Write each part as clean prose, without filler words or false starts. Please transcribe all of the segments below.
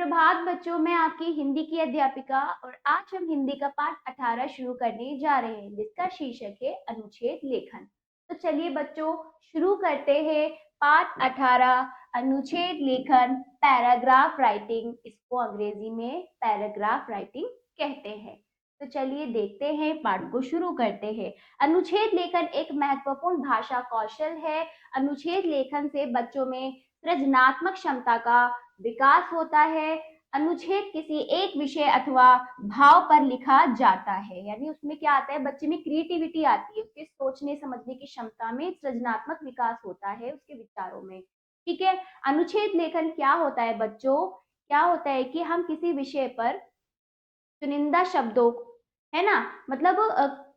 सुप्रभात बच्चों, मैं आपकी हिंदी की अध्यापिका और आज हम हिंदी का पाठ 18 शुरू करने जा रहे हैं जिसका शीर्षक है अनुच्छेद लेखन। तो चलिए बच्चों शुरू करते हैं। पाठ 18 अनुच्छेद लेखन, पैराग्राफ राइटिंग, इसको अंग्रेजी में पैराग्राफ राइटिंग कहते हैं। तो चलिए देखते हैं, पाठ को शुरू करते हैं। अनुच्छेद लेखन एक महत्वपूर्ण भाषा कौशल है। अनुच्छेद लेखन से बच्चों में सृजनात्मक क्षमता का विकास होता है। अनुच्छेद किसी एक विषय अथवा भाव पर लिखा जाता है, यानी उसमें क्या आता है, बच्चे में क्रिएटिविटी आती है, उसके सोचने समझने की क्षमता में सृजनात्मक विकास होता है उसके विचारों में। ठीक है। अनुच्छेद लेखन क्या होता है बच्चों? क्या होता है कि हम किसी विषय पर चुनिंदा शब्दों, है ना, मतलब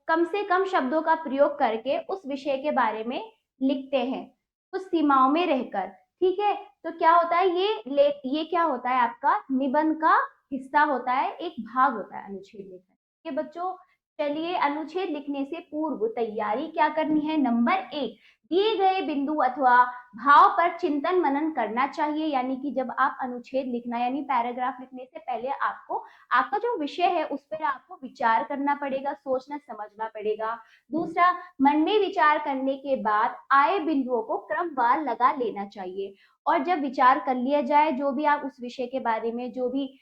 कम से कम शब्दों का प्रयोग करके उस विषय के बारे में लिखते हैं कुछ सीमाओं में रहकर। ठीक है। तो क्या होता है, ये क्या होता है, आपका निबंध का हिस्सा होता है, एक भाग होता है अनुच्छेद लेखन के बच्चों। चलिए, अनुच्छेद लिखने से पूर्व तैयारी क्या करनी है। नंबर 1, दिए गए बिंदु अथवा भाव पर चिंतन मनन करना चाहिए, यानी कि जब आप अनुच्छेद लिखना यानी पैराग्राफ लिखने से पहले आपको आपका जो विषय है उस पर आपको विचार करना पड़ेगा, सोचना समझना पड़ेगा। दूसरा, मन में विचार करने के बाद आए बिंदुओं को क्रमवार लगा लेना चाहिए। और जब विचार कर लिया जाए, जो भी आप उस विषय के बारे में, जो भी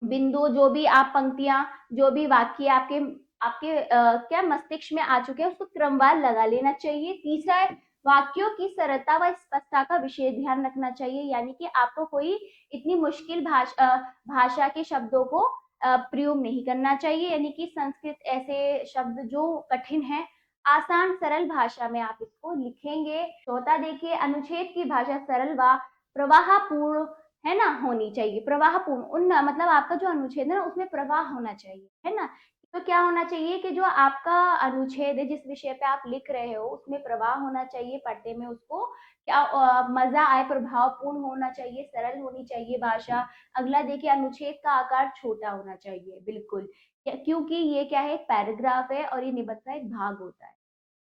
बिंदु, जो भी आप पंक्तियां, जो भी वाक्य आपके आपके क्या मस्तिष्क में आ चुके हैं, उसको क्रमवार लगा लेना चाहिए। तीसरा है, वाक्यों की सरलता व स्पष्टता का विशेष ध्यान रखना चाहिए, यानी कि आपको कोई इतनी मुश्किल भाषा के शब्दों को प्रयोग नहीं करना चाहिए, यानी कि संस्कृत ऐसे शब्द जो कठिन है, आसान सरल भाषा में आप इसको लिखेंगे। चौथा देखिए, अनुच्छेद की भाषा सरल व प्रवाहपूर्ण, है ना, होनी चाहिए। प्रवाहपूर्ण, उन मतलब आपका जो अनुच्छेद है ना उसमें प्रवाह होना चाहिए, है ना। तो क्या होना चाहिए कि जो आपका अनुच्छेद है, जिस विषय पे आप लिख रहे हो, उसमें प्रवाह होना चाहिए, पढ़ने में उसको क्या मजा आए, प्रभावपूर्ण होना चाहिए, सरल होनी चाहिए भाषा। अगला देखिए, अनुच्छेद का आकार छोटा होना चाहिए, बिल्कुल, क्योंकि ये क्या है, एक पैराग्राफ है और ये निबंध का एक भाग होता है।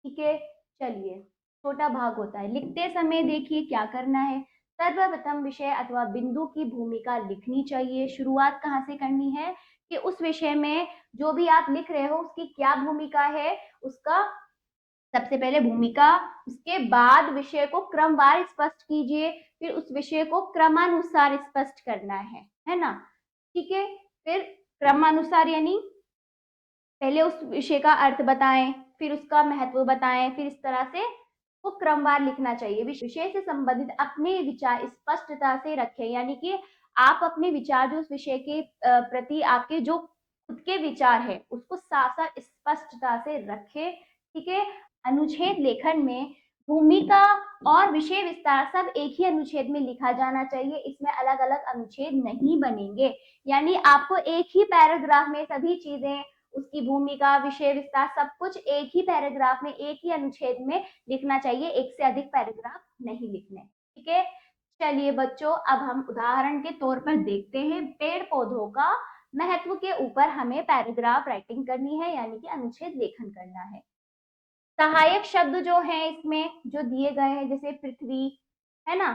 ठीक है। चलिए, छोटा भाग होता है। लिखते समय देखिए क्या करना है। सर्वप्रथम विषय अथवा बिंदु की भूमिका लिखनी चाहिए। शुरुआत कहाँ से करनी है कि उस विषय में जो भी आप लिख रहे हो उसकी क्या भूमिका है, उसका सबसे पहले भूमिका, उसके बाद विषय को क्रमवार स्पष्ट कीजिए, फिर उस विषय को क्रमानुसार स्पष्ट करना है ना। ठीक है। फिर क्रमानुसार यानी पहले उस विषय का अर्थ बताएं, फिर उसका महत्व बताएं, फिर इस तरह से वो क्रमवार लिखना चाहिए। विषय से संबंधित अपने विचार स्पष्टता से रखें, यानी कि आप अपने विचार जो उस विषय के प्रति आपके जो खुद के विचार है उसको साफ साफ स्पष्टता से रखें। ठीक है। अनुच्छेद लेखन में भूमिका और विषय विस्तार सब एक ही अनुच्छेद में लिखा जाना चाहिए, इसमें अलग अलग अनुच्छेद नहीं बनेंगे, यानी आपको एक ही पैराग्राफ में सभी चीजें, उसकी भूमिका, विषय विस्तार सब कुछ एक ही पैराग्राफ में, एक ही अनुच्छेद में लिखना चाहिए, एक से अधिक पैराग्राफ नहीं लिखने। ठीक है। चलिए बच्चों, अब हम उदाहरण के तौर पर देखते हैं, पेड़ पौधों का महत्व के ऊपर हमें पैराग्राफ राइटिंग करनी है, यानी कि अनुच्छेद लेखन करना है। सहायक शब्द जो है इसमें जो दिए गए हैं, जैसे पृथ्वी, है ना,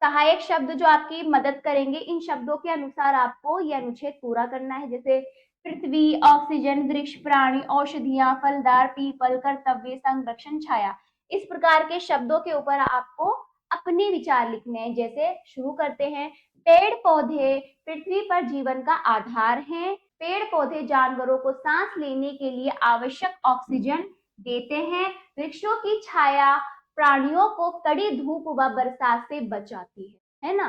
सहायक शब्द जो आपकी मदद करेंगे, इन शब्दों के अनुसार आपको यह अनुच्छेद पूरा करना है। जैसे पृथ्वी, ऑक्सीजन, वृक्ष, प्राणी, औषधियां, फलदार, पीपल, कर्तव्य, संरक्षण, छाया, इस प्रकार के शब्दों के ऊपर आपको अपने विचार लिखने हैं। जैसे शुरू करते हैं, पेड़ पौधे पृथ्वी पर जीवन का आधार हैं। पेड़ पौधे जानवरों को सांस लेने के लिए आवश्यक ऑक्सीजन देते हैं। वृक्षों की छाया प्राणियों को कड़ी धूप व बरसात से बचाती है ना।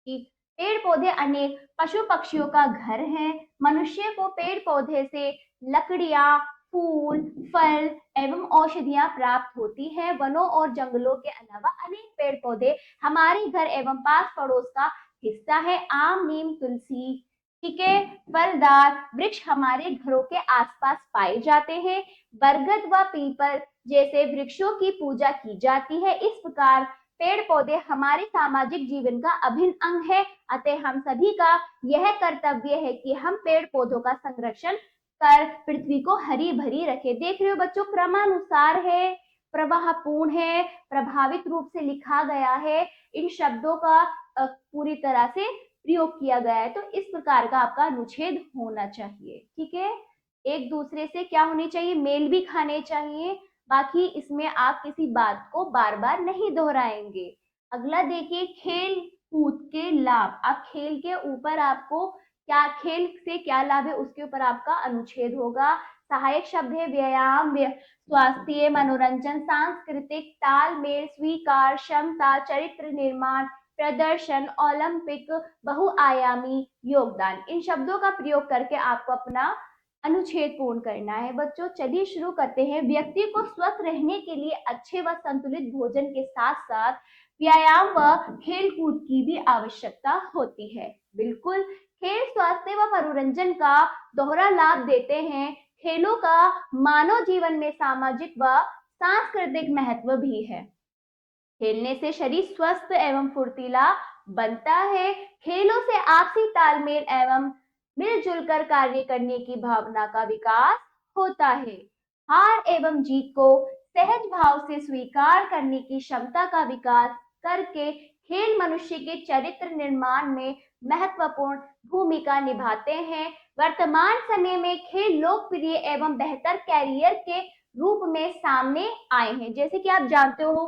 कि पेड़ पौधे अनेक पशु पक्षियों का घर है। मनुष्य को पेड़ पौधे से लकड़ियां, फूल, फल एवं औषधियां प्राप्त होती है। वनों और जंगलों के अलावा अनेक पेड़ पौधे हमारे घर एवं पास पड़ोस का हिस्सा है। आम, नीम, तुलसी, ठीक है, फलदार वृक्ष हमारे घरों के आसपास पाए जाते हैं। बरगद व पीपल जैसे वृक्षों की पूजा की जाती है। इस प्रकार पेड़ पौधे हमारे सामाजिक जीवन का अभिन्न अंग है। अतः हम सभी का यह कर्तव्य है कि हम पेड़ पौधों का संरक्षण कर पृथ्वी को हरी भरी रखें। देख रहे हो बच्चों, क्रमानुसार है, प्रवाहपूर्ण है, प्रभावित रूप से लिखा गया है। इन शब्दों का पूरी तरह से प्रयोग किया गया है। तो इस प्रकार का आपका अनुच्छेद होना चाहिए। ठीक है, एक दूसरे से क्या होनी चाहिए, मेल भी खाने चाहिए। बाकी इसमें आप किसी बात को बार बार नहीं दोहराएंगे। अगला देखिए, खेल कूद के लाभ। आप खेल के ऊपर आपको क्या, खेल से क्या लाभ है उसके ऊपर आपका अनुच्छेद होगा। सहायक शब्द है व्यायाम, स्वास्थ्य, मनोरंजन, सांस्कृतिक, तालमेल, स्वीकार, क्षमता, चरित्र निर्माण, प्रदर्शन, ओलंपिक, बहुआयामी, योगदान। इन शब्दों का प्रयोग करके आपको अपना अनुच्छेद पूर्ण करना है। बच्चों चलिए शुरू करते हैं। व्यक्ति को स्वस्थ रहने के लिए अच्छे व संतुलित भोजन के साथ साथ व्यायाम व खेल कूद की भी आवश्यकता होती है। बिल्कुल, खेल स्वास्थ्य व मनोरंजन का दोहरा लाभ देते हैं। खेलों का मानव जीवन में सामाजिक व सांस्कृतिक महत्व भी है। खेलने से शरीर स्वस्थ एवं फुर्तीला बनता है। खेलों से आपसी तालमेल एवं मिलजुल कर कार्य करने की भावना का विकास होता है। हार एवं जीत को सहज भाव से स्वीकार करने की क्षमता का विकास करके खेल मनुष्य के चरित्र निर्माण में महत्वपूर्ण भूमिका निभाते हैं। वर्तमान समय में खेल लोकप्रिय एवं बेहतर कैरियर के रूप में सामने आए हैं। जैसे कि आप जानते हो,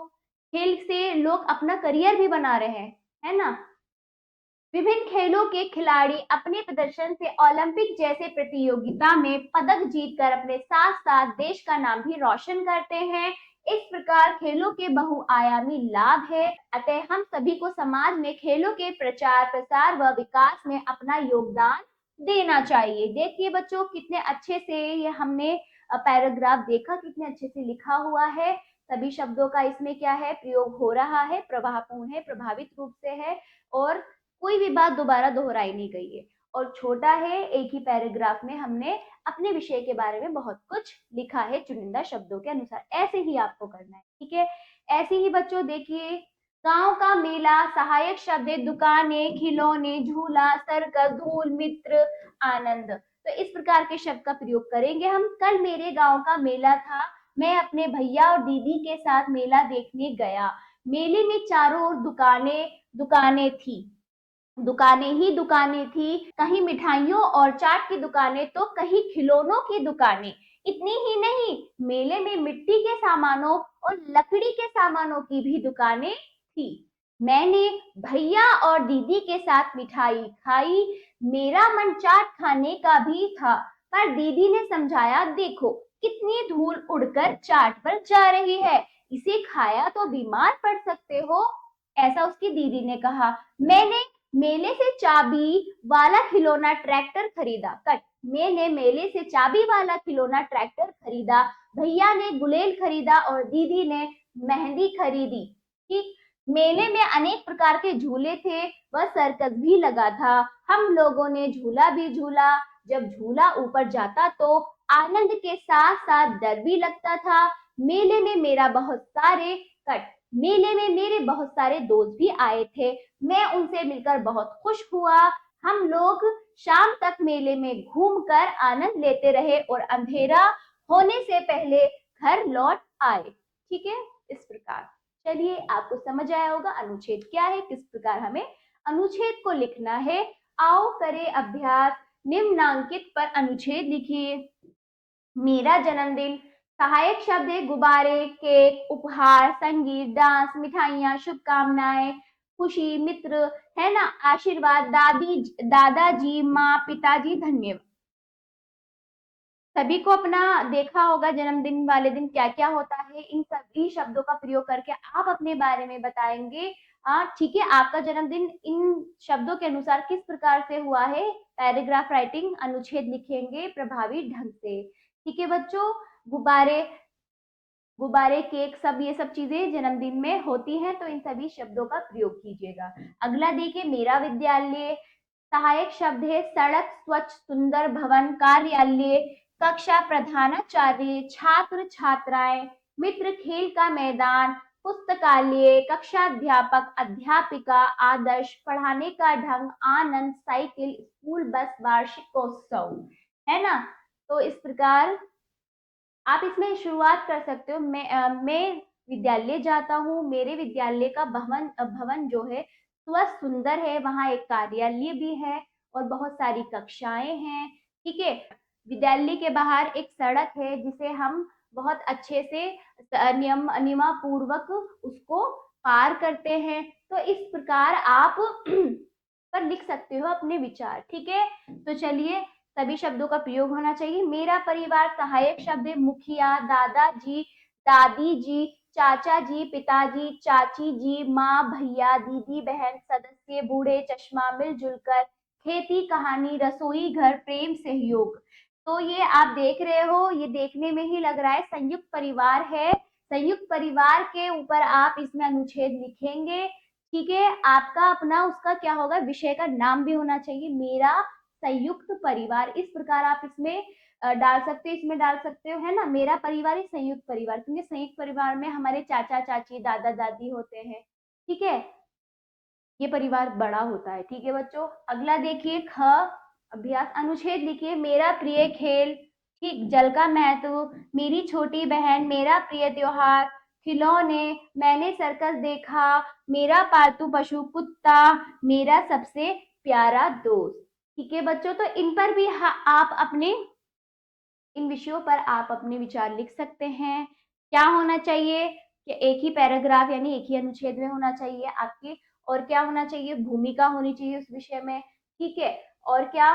खेल से लोग अपना करियर भी बना रहे हैं, है ना। विभिन्न खेलों के खिलाड़ी अपने प्रदर्शन से ओलंपिक जैसे प्रतियोगिता में पदक जीतकर अपने साथ साथ देश का नाम भी रोशन करते हैं। इस प्रकार खेलों के बहुआयामी लाभ है। अतः हम सभी को समाज में खेलों के प्रचार प्रसार व विकास में अपना योगदान देना चाहिए। देखिए बच्चों, कितने अच्छे से ये हमने पैराग्राफ देखा, कितने अच्छे से लिखा हुआ है। सभी शब्दों का इसमें क्या है, प्रयोग हो रहा है, प्रभावपूर्ण है, प्रभावित रूप से है, और कोई भी बात दोबारा दोहराई नहीं गई है, और छोटा है। एक ही पैराग्राफ में हमने अपने विषय के बारे में बहुत कुछ लिखा है चुनिंदा शब्दों के अनुसार। ऐसे ही आपको करना है, ठीक है। ऐसे ही बच्चों देखिए, गांव का मेला, सहायक शब्द है दुकानें, खिलौने, झूला, सर्कस, धूल, मित्र, आनंद। तो इस प्रकार के शब्द का प्रयोग करेंगे हम। कल मेरे गांव का मेला था, मैं अपने भैया और दीदी के साथ मेला देखने गया। मेले में चारों ओर दुकानें थी, दुकानें ही दुकानें थी, कहीं मिठाइयों और चाट की दुकानें तो कहीं खिलौनों की दुकानें। इतनी ही नहीं, मेले में मिट्टी के सामानों और लकड़ी के सामानों की भी दुकानें थी। मैंने भैया और दीदी के साथ मिठाई खाई। मेरा मन चाट खाने का भी था, पर दीदी ने समझाया, देखो कितनी धूल उड़कर चाट पर जा रही है, इसे खाया तो बीमार पड़ सकते हो, ऐसा उसकी दीदी ने कहा। मैंने मेले से चाबी वाला खिलौना ट्रैक्टर खरीदा। कट, मैंने मेले से चाबी वाला खिलौना ट्रैक्टर खरीदा, भैया ने गुलेल खरीदा और दीदी ने मेहंदी खरीदी। ठीक, मेले में अनेक प्रकार के झूले थे, वह सर्कस भी लगा था। हम लोगों ने झूला भी झूला। जब झूला ऊपर जाता तो आनंद के साथ साथ डर भी लगता था। मेले में मेरे बहुत सारे दोस्त भी आए थे, मैं उनसे मिलकर बहुत खुश हुआ। हम लोग शाम तक मेले में घूमकर आनंद लेते रहे और अंधेरा होने से पहले घर लौट आए। ठीक है, इस प्रकार। चलिए, आपको समझ आया होगा अनुच्छेद क्या है, किस प्रकार हमें अनुच्छेद को लिखना है। आओ करें अभ्यास। निम्नांकित पर अनुच्छेद लिखिए। मेरा जन्मदिन। सहायक शब्द है गुब्बारे, केक, उपहार, संगीत, डांस, मिठाइयाँ, शुभकामनाएं, खुशी, मित्र, है ना, आशीर्वाद, दादाजी, माँ, पिताजी, धन्यवाद। सभी को अपना देखा होगा जन्मदिन वाले दिन क्या क्या होता है। इन सभी शब्दों का प्रयोग करके आप अपने बारे में बताएंगे। ठीक है, आपका जन्मदिन इन शब्दों के अनुसार किस प्रकार से हुआ है, पैराग्राफ राइटिंग, अनुच्छेद लिखेंगे प्रभावी ढंग से। ठीक है बच्चों, गुब्बारे, केक, सब ये सब चीजें जन्मदिन में होती हैं, तो इन सभी शब्दों का प्रयोग कीजिएगा। अगला देखिए, मेरा विद्यालय। सहायक शब्द है सड़क, स्वच्छ, सुंदर, भवन, कार्यालय, कक्षा, प्रधानाचार्य, छात्र, छात्राएं, मित्र, खेल का मैदान, पुस्तकालय, कक्षाध्यापक, अध्यापिका, आदर्श, पढ़ाने का ढंग, आनंद, साइकिल, स्कूल बस, वार्षिकोत्सव, है ना। तो इस प्रकार आप इसमें शुरुआत कर सकते हो। मैं विद्यालय जाता हूँ, मेरे विद्यालय का भवन जो है स्वस्थ सुंदर है, वहाँ एक कार्यालय भी है और बहुत सारी कक्षाएं हैं। ठीक है, विद्यालय के बाहर एक सड़क है जिसे हम बहुत अच्छे से नियमा पूर्वक उसको पार करते हैं। तो इस प्रकार आप पर लिख सकते हो अपने विचार। ठीक है, तो चलिए, सभी शब्दों का प्रयोग होना चाहिए। मेरा परिवार सहायक शब्द है मुखिया, दादाजी, दादी जी, चाचा जी, पिताजी, चाची जी, माँ, भैया, दीदी, बहन, सदस्य, बूढ़े, चश्मा, मिलजुल कर, खेती, कहानी, रसोई घर, प्रेम, सहयोग। तो ये आप देख रहे हो, ये देखने में ही लग रहा है संयुक्त परिवार है। संयुक्त परिवार के ऊपर आप इसमें अनुच्छेद लिखेंगे। ठीक है, आपका अपना उसका क्या होगा, विषय का नाम भी होना चाहिए, मेरा संयुक्त परिवार। इस प्रकार आप इसमें डाल सकते हो, इसमें डाल सकते हो, है ना, मेरा परिवार ही संयुक्त परिवार, क्योंकि संयुक्त परिवार में हमारे चाचा चाची दादा दादी होते हैं। ठीक है, ये परिवार बड़ा होता है। ठीक है बच्चों, अगला देखिए, ख अभ्यास, अनुच्छेद लिखिए, मेरा प्रिय खेल, ठीक, जल का महत्व, मेरी छोटी बहन, मेरा प्रिय त्योहार, खिलौने, मैंने सर्कस देखा, मेरा पालतू पशु कुत्ता, मेरा सबसे प्यारा दोस्त। ठीक है बच्चों, तो इन पर भी आप अपने, इन विषयों पर आप अपने विचार लिख सकते हैं। क्या होना चाहिए कि एक ही पैराग्राफ यानी एक ही अनुच्छेद में होना चाहिए आपके, और क्या होना चाहिए, भूमिका होनी चाहिए उस विषय में। ठीक है, और क्या,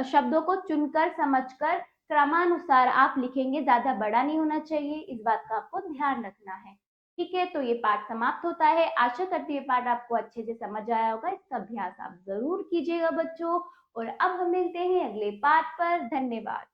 शब्दों को चुनकर समझकर क्रमानुसार आप लिखेंगे, ज्यादा बड़ा नहीं होना चाहिए, इस बात का आपको ध्यान रखना है। ठीक है, तो ये पाठ समाप्त होता है। आशा करती हूँ पाठ आपको अच्छे से समझ आया होगा। इसका अभ्यास आप जरूर कीजिएगा बच्चों, और अब हम मिलते हैं अगले पाठ पर। धन्यवाद।